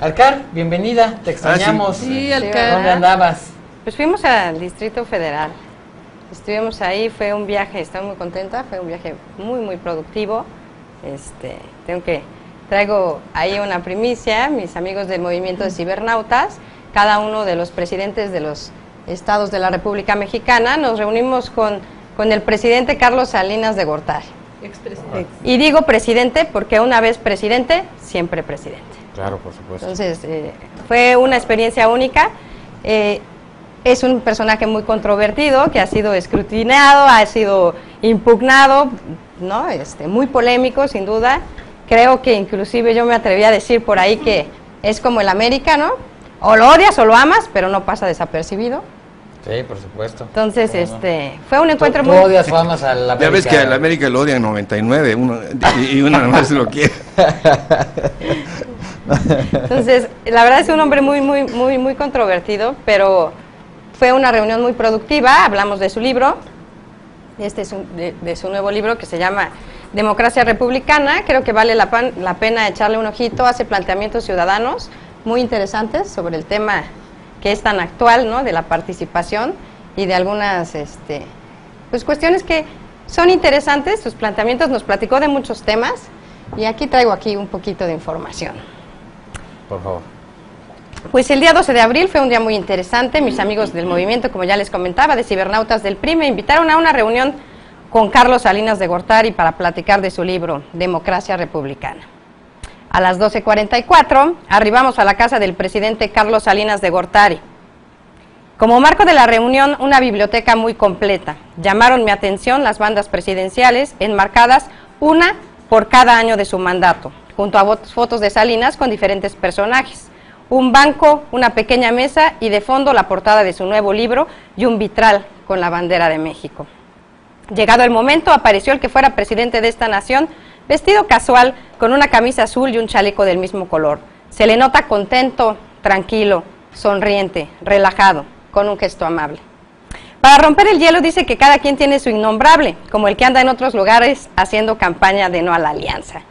Alcar, bienvenida, te extrañamos. Sí, Alcar. ¿Dónde andabas? Pues fuimos al Distrito Federal. Estuvimos ahí, fue un viaje, estoy muy contenta, fue un viaje muy productivo. Traigo ahí una primicia, mis amigos del movimiento de cibernautas, cada uno de los presidentes de los estados de la República Mexicana, nos reunimos con el presidente Carlos Salinas de Gortari. Expresidente. Y digo presidente porque una vez presidente, siempre presidente. Claro, por supuesto. Entonces, fue una experiencia única. Es un personaje muy controvertido, que ha sido escrutinado, ha sido impugnado, ¿no? Muy polémico, sin duda. Creo que inclusive yo me atreví a decir por ahí que es como el América, ¿no? O lo odias o lo amas, pero no pasa desapercibido. Sí, por supuesto. Entonces, no? fue un encuentro ¿Tú muy... odias o amas al América? Ya ves que al América lo odian 99, y uno nomás lo quiere. Entonces, la verdad es un hombre muy controvertido, pero fue una reunión muy productiva. Hablamos de su libro, de su nuevo libro que se llama Democracia Republicana. Creo que vale la pena echarle un ojito. Hace planteamientos ciudadanos muy interesantes sobre el tema que es tan actual, ¿no? De la participación y de algunas pues cuestiones que son interesantes. Sus planteamientos, nos platicó de muchos temas y aquí traigo un poquito de información. Por favor. Pues el día 12 de abril fue un día muy interesante. Mis amigos del movimiento, como ya les comentaba, de cibernautas del PRI, me invitaron a una reunión con Carlos Salinas de Gortari para platicar de su libro Democracia Republicana. A las 12:44 arribamos a la casa del presidente Carlos Salinas de Gortari. Como marco de la reunión, una biblioteca muy completa. Llamaron mi atención las bandas presidenciales enmarcadas una por cada año de su mandato, junto a fotos de Salinas con diferentes personajes. Un banco, una pequeña mesa y de fondo la portada de su nuevo libro y un vitral con la bandera de México. Llegado el momento, apareció el que fuera presidente de esta nación, vestido casual, con una camisa azul y un chaleco del mismo color. Se le nota contento, tranquilo, sonriente, relajado, con un gesto amable. Para romper el hielo dice que cada quien tiene su innombrable, como el que anda en otros lugares haciendo campaña de no a la alianza,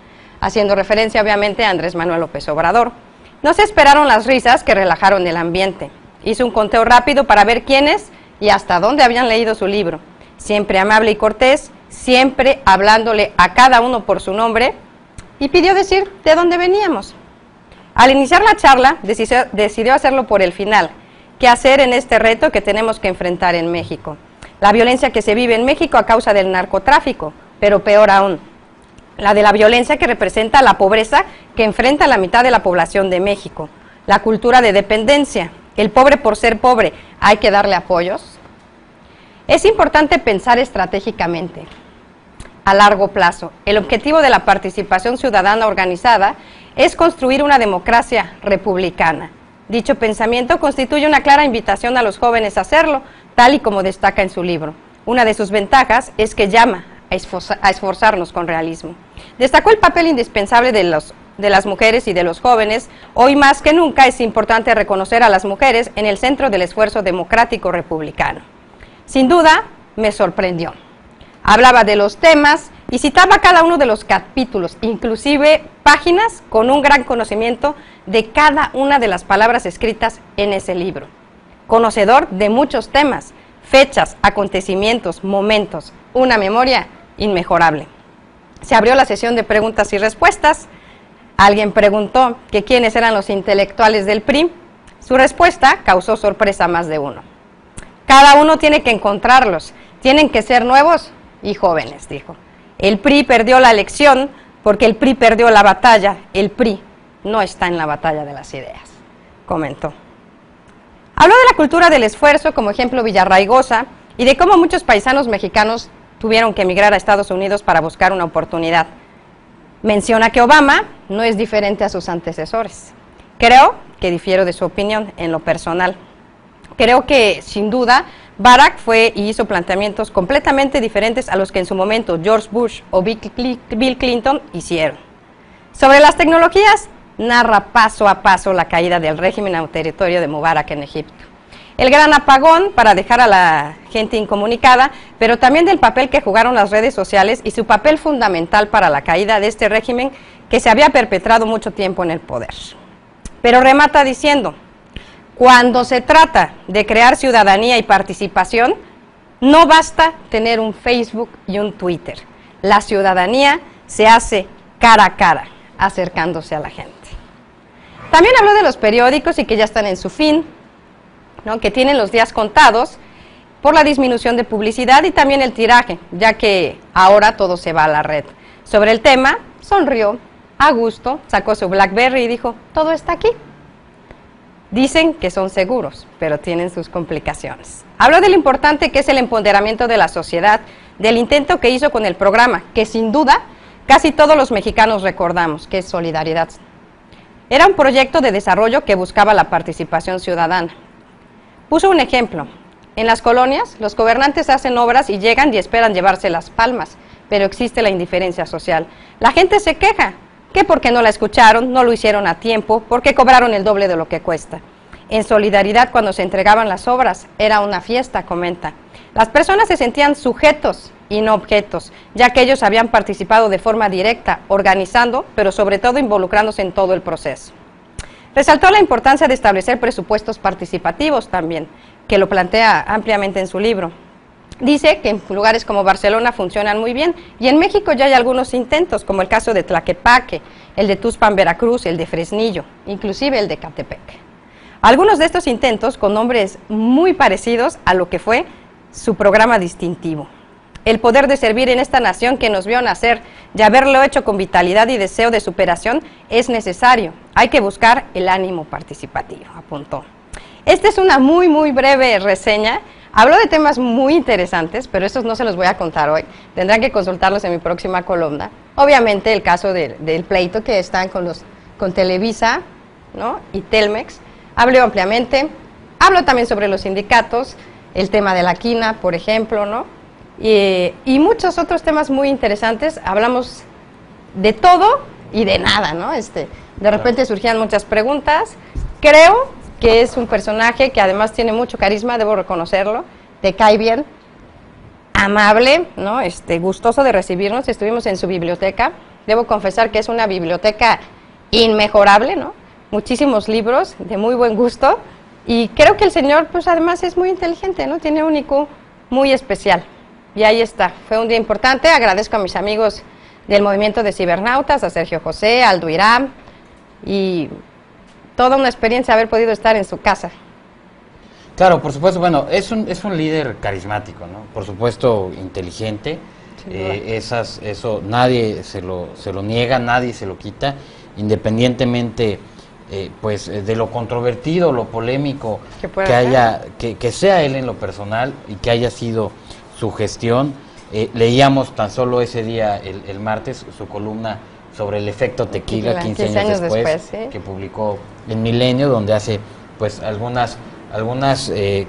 haciendo referencia obviamente a Andrés Manuel López Obrador. No se esperaron las risas que relajaron el ambiente. Hizo un conteo rápido para ver quiénes y hasta dónde habían leído su libro. Siempre amable y cortés, siempre hablándole a cada uno por su nombre, y pidió decir de dónde veníamos. Al iniciar la charla, decidió hacerlo por el final. ¿Qué hacer en este reto que tenemos que enfrentar en México? La violencia que se vive en México a causa del narcotráfico, pero peor aún, la de la violencia que representa la pobreza que enfrenta la mitad de la población de México, la cultura de dependencia, el pobre por ser pobre, ¿hay que darle apoyos? Es importante pensar estratégicamente, a largo plazo. El objetivo de la participación ciudadana organizada es construir una democracia republicana. Dicho pensamiento constituye una clara invitación a los jóvenes a hacerlo, tal y como destaca en su libro. Una de sus ventajas es que llama a esforzarnos con realismo. Destacó el papel indispensable de las mujeres y de los jóvenes. Hoy más que nunca es importante reconocer a las mujeres en el centro del esfuerzo democrático republicano. Sin duda, me sorprendió. Hablaba de los temas y citaba cada uno de los capítulos, inclusive páginas con un gran conocimiento de cada una de las palabras escritas en ese libro. Conocedor de muchos temas, fechas, acontecimientos, momentos, una memoria inmejorable. Se abrió la sesión de preguntas y respuestas. Alguien preguntó que quiénes eran los intelectuales del PRI. Su respuesta causó sorpresa a más de uno. Cada uno tiene que encontrarlos, tienen que ser nuevos y jóvenes, dijo. El PRI perdió la elección porque el PRI perdió la batalla. El PRI no está en la batalla de las ideas, comentó. Habló de la cultura del esfuerzo, como ejemplo Villarraigosa, y de cómo muchos paisanos mexicanos tuvieron que emigrar a Estados Unidos para buscar una oportunidad. Menciona que Obama no es diferente a sus antecesores. Creo que difiero de su opinión en lo personal. Creo que, sin duda, Barack fue y hizo planteamientos completamente diferentes a los que en su momento George Bush o Bill Clinton hicieron. Sobre las tecnologías, narra paso a paso la caída del régimen autoritario de Mubarak en Egipto. El gran apagón para dejar a la gente incomunicada, pero también del papel que jugaron las redes sociales y su papel fundamental para la caída de este régimen que se había perpetrado mucho tiempo en el poder. Pero remata diciendo, cuando se trata de crear ciudadanía y participación, no basta tener un Facebook y un Twitter. La ciudadanía se hace cara a cara, acercándose a la gente. También habló de los periódicos y que ya están en su fin, ¿no? Que tienen los días contados por la disminución de publicidad y también el tiraje, ya que ahora todo se va a la red. Sobre el tema, sonrió a gusto, sacó su BlackBerry y dijo, todo está aquí. Dicen que son seguros, pero tienen sus complicaciones. Habló de lo importante que es el empoderamiento de la sociedad, del intento que hizo con el programa, que sin duda casi todos los mexicanos recordamos, que es Solidaridad. Era un proyecto de desarrollo que buscaba la participación ciudadana. Puso un ejemplo. En las colonias, los gobernantes hacen obras y llegan y esperan llevarse las palmas, pero existe la indiferencia social. La gente se queja, que porque no la escucharon, no lo hicieron a tiempo, porque cobraron el doble de lo que cuesta. En Solidaridad, cuando se entregaban las obras, era una fiesta, comenta. Las personas se sentían sujetos y no objetos, ya que ellos habían participado de forma directa, organizando, pero sobre todo involucrándose en todo el proceso. Resaltó la importancia de establecer presupuestos participativos también, que lo plantea ampliamente en su libro. Dice que en lugares como Barcelona funcionan muy bien y en México ya hay algunos intentos, como el caso de Tlaquepaque, el de Tuxpan, Veracruz, el de Fresnillo, inclusive el de Catepec. Algunos de estos intentos con nombres muy parecidos a lo que fue su programa distintivo. El poder de servir en esta nación que nos vio nacer y haberlo hecho con vitalidad y deseo de superación es necesario. Hay que buscar el ánimo participativo, apuntó. Esta es una muy breve reseña. Habló de temas muy interesantes, pero estos no se los voy a contar hoy. Tendrán que consultarlos en mi próxima columna. Obviamente el caso del pleito que están con Televisa, ¿no? Y Telmex. Habló ampliamente. Habló también sobre los sindicatos, el tema de la quina, por ejemplo, ¿no? Y muchos otros temas muy interesantes. Hablamos de todo y de nada, ¿no? De repente surgían muchas preguntas. Creo que es un personaje que además tiene mucho carisma, debo reconocerlo, te cae bien, amable, ¿no? Gustoso de recibirnos. Estuvimos en su biblioteca, debo confesar que es una biblioteca inmejorable, ¿no? Muchísimos libros de muy buen gusto y creo que el señor pues además es muy inteligente, ¿no? Tiene un IQ muy especial y ahí está, fue un día importante. Agradezco a mis amigos del movimiento de cibernautas, a Sergio José, a Aldo Irán, y toda una experiencia haber podido estar en su casa. Claro, por supuesto, bueno, es un líder carismático, ¿no? Por supuesto, inteligente, eso nadie se lo niega, nadie se lo quita, independientemente pues de lo controvertido, lo polémico que sea él en lo personal y que haya sido su gestión. Leíamos tan solo ese día, el martes, su columna sobre el efecto tequila, 15 años después, ¿sí? Que publicó en Milenio, donde hace pues algunas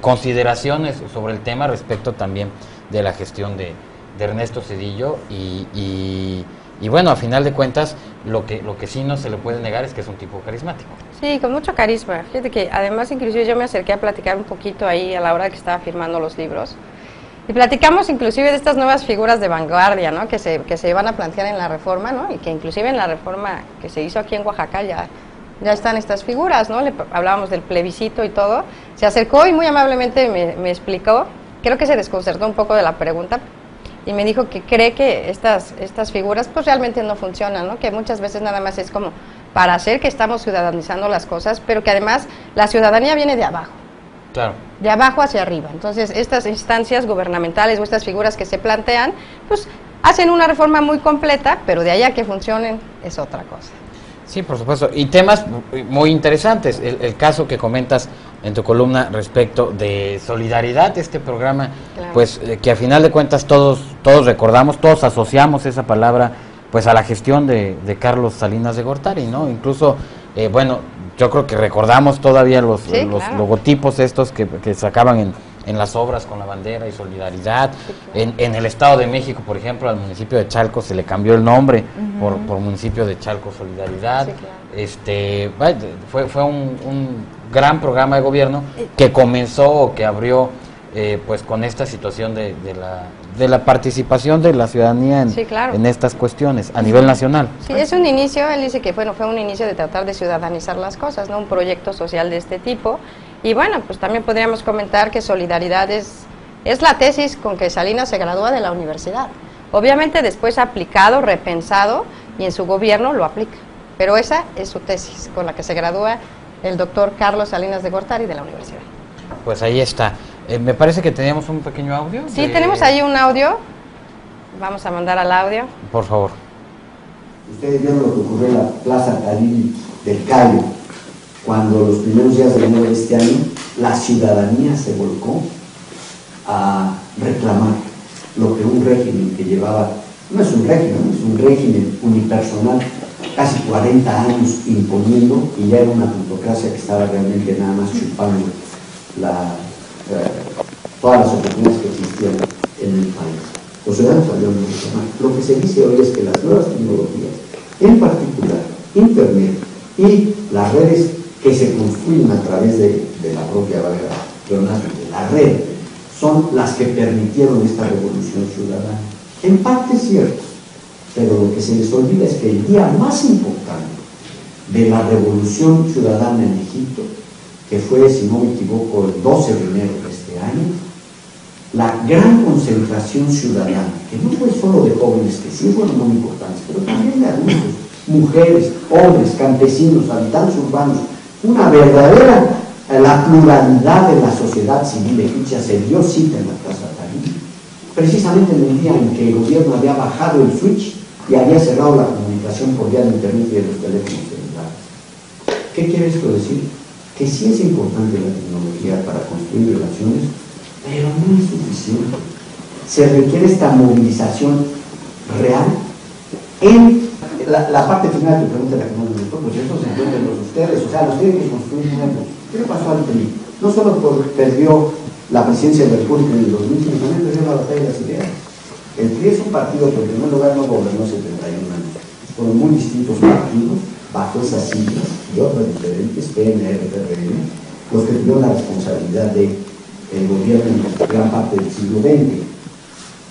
consideraciones sobre el tema respecto también de la gestión de Ernesto Zedillo y bueno, a final de cuentas lo que sí no se le puede negar es que es un tipo carismático. Sí, con mucho carisma. Fíjate que además inclusive yo me acerqué a platicar un poquito ahí a la hora que estaba firmando los libros. Y platicamos inclusive de estas nuevas figuras de vanguardia, ¿no? que se van a plantear en la reforma, ¿no? Y que inclusive en la reforma que se hizo aquí en Oaxaca ya están estas figuras, ¿no? Hablábamos del plebiscito y todo. Se acercó y muy amablemente me explicó, creo que se desconcertó un poco de la pregunta, y me dijo que cree que estas figuras pues realmente no funcionan, ¿no? Que muchas veces nada más es como para hacer que estamos ciudadanizando las cosas, pero que además la ciudadanía viene de abajo. Claro. De abajo hacia arriba. Entonces, estas instancias gubernamentales o estas figuras que se plantean, pues hacen una reforma muy completa, pero de allá que funcionen es otra cosa. Sí, por supuesto. Y temas muy interesantes. El caso que comentas en tu columna respecto de Solidaridad, este programa, claro, pues que a final de cuentas todos recordamos, todos asociamos esa palabra pues a la gestión de Carlos Salinas de Gortari, ¿no? Incluso, bueno, yo creo que recordamos todavía los claro, logotipos estos que sacaban en las obras con la bandera y Solidaridad. Sí, claro. En el Estado de México, por ejemplo, al municipio de Chalco se le cambió el nombre por municipio de Chalco Solidaridad. Sí, claro. Fue un gran programa de gobierno que comenzó o que abrió pues con esta situación de la participación de la ciudadanía en estas cuestiones a nivel nacional. Sí, es un inicio, él dice que bueno, fue un inicio de tratar de ciudadanizar las cosas, ¿no? Un proyecto social de este tipo. Y bueno, pues también podríamos comentar que Solidaridad es la tesis con que Salinas se gradúa de la universidad. Obviamente después aplicado, repensado, y en su gobierno lo aplica. Pero esa es su tesis con la que se gradúa el doctor Carlos Salinas de Gortari de la universidad. Pues ahí está. Me parece que teníamos un pequeño audio. Sí, tenemos ahí un audio. Vamos a mandar al audio. Por favor. Ustedes vieron lo que ocurrió en la Plaza Caribe del Cayo, cuando los primeros días de enero de este año, la ciudadanía se volcó a reclamar lo que un régimen que llevaba, no es un régimen unipersonal, casi 40 años imponiendo, y ya era una plutocracia que estaba realmente nada más chupando todas las oportunidades que existían en el país. Los ciudadanos salieron a reclamar. Lo que se dice hoy es que las nuevas tecnologías, en particular Internet y las redes que se construyen a través de la propia de la red, son las que permitieron esta revolución ciudadana. En parte es cierto, pero lo que se les olvida es que el día más importante de la revolución ciudadana en Egipto, que fue, si no me equivoco, el 12 de enero de este año, la gran concentración ciudadana, que no fue solo de jóvenes, que sí fueron muy importantes, pero también de adultos, mujeres, hombres, campesinos, habitantes urbanos, una verdadera, la pluralidad de la sociedad civil egipcia se dio cita en la Plaza Tahrir, precisamente en el día en que el gobierno había bajado el switch y había cerrado la comunicación por vía de internet y de los teléfonos celulares. ¿Qué quiere esto decir? Que sí es importante la tecnología para construir relaciones, pero no es suficiente. Se requiere esta movilización real en la parte final de tu pregunta, la que no me gustó, pues eso se encuentra en los ustedes, o sea, los tienen que construir nuevos. ¿Qué le pasó al PRI? No solo perdió la presidencia de la República en el 2000, sino también perdió la batalla de las ideas. El PRI es un partido que en primer lugar no gobernó 71 años. Fueron muy distintos partidos, bajo esas siglas y otras diferentes, PNR, PRM, los que tuvieron la responsabilidad del gobierno en gran parte del siglo XX.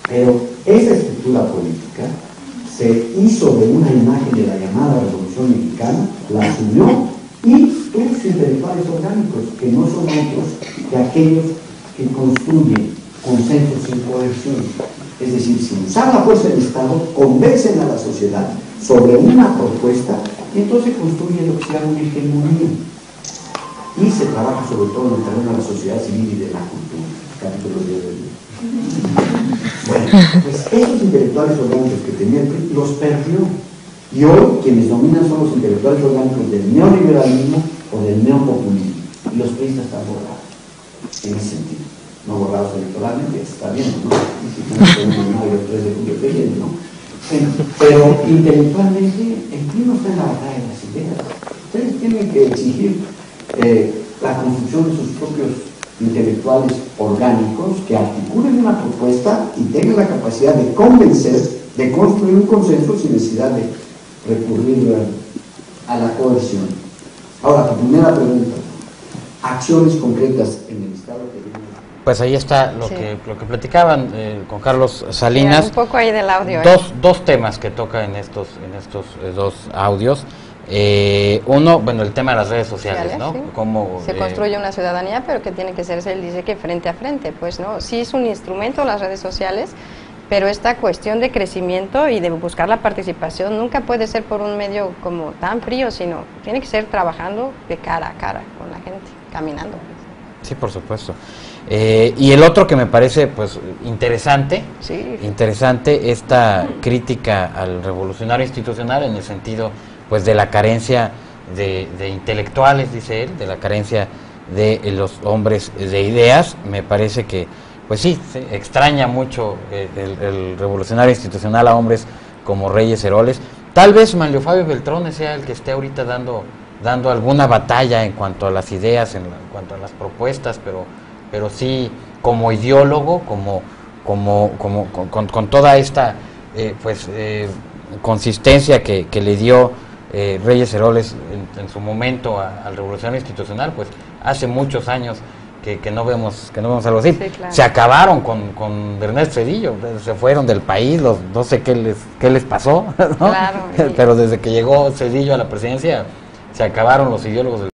Pero esa estructura política se hizo de una imagen de la llamada Revolución Mexicana, la asumió, y tuvo sus intelectuales orgánicos, que no son otros que aquellos que construyen consensos sin coerción. Es decir, sin usar la fuerza del Estado, convencen a la sociedad sobre una propuesta y entonces construyen lo que se llama una hegemonía. Y se trabaja sobre todo en el terreno de la sociedad civil y de la cultura. Capítulo 10 del libro. Bueno, pues esos intelectuales orgánicos que tenía el PRI los perdió. Y hoy quienes dominan son los intelectuales orgánicos del neoliberalismo o del neopopulismo. Y los priistas están borrados, en ese sentido. No borrados electoralmente, está bien, ¿no? Pero intelectualmente el PRI no está en la batalla de las ideas. Ustedes tienen que exigir la construcción de sus propios intelectuales orgánicos que articulen una propuesta y tengan la capacidad de convencer, de construir un consenso sin necesidad de recurrir a la coerción. Ahora, tu primera pregunta, acciones concretas en el Estado que viene. Pues ahí está lo que platicaban con Carlos Salinas. Un poco ahí del audio. Dos temas que toca en estos dos audios. Uno, bueno, el tema de las redes sociales, ¿no? Sí. Cómo se construye una ciudadanía, pero que tiene que serse, él dice que frente a frente, pues, ¿no? Sí es un instrumento las redes sociales, pero esta cuestión de crecimiento y de buscar la participación nunca puede ser por un medio como tan frío, sino tiene que ser trabajando de cara a cara con la gente, caminando. Sí, por supuesto. Y el otro que me parece pues interesante, esta crítica al revolucionario institucional en el sentido pues de la carencia de intelectuales, dice él, de la carencia de los hombres de ideas. Me parece que pues sí, se extraña mucho el revolucionario institucional a hombres como Reyes Heroles. Tal vez Manlio Fabio Beltrones sea el que esté ahorita dando alguna batalla en cuanto a las ideas, en cuanto a las propuestas, pero sí como ideólogo, con toda esta consistencia que le dio Reyes Heroles en su momento al revolucionario institucional, pues hace muchos años que no vemos algo así. Sí, claro. Se acabaron con Ernesto Zedillo, se fueron del país, no sé qué les pasó, ¿no? Claro, Pero desde que llegó Zedillo a la presidencia se acabaron los ideólogos del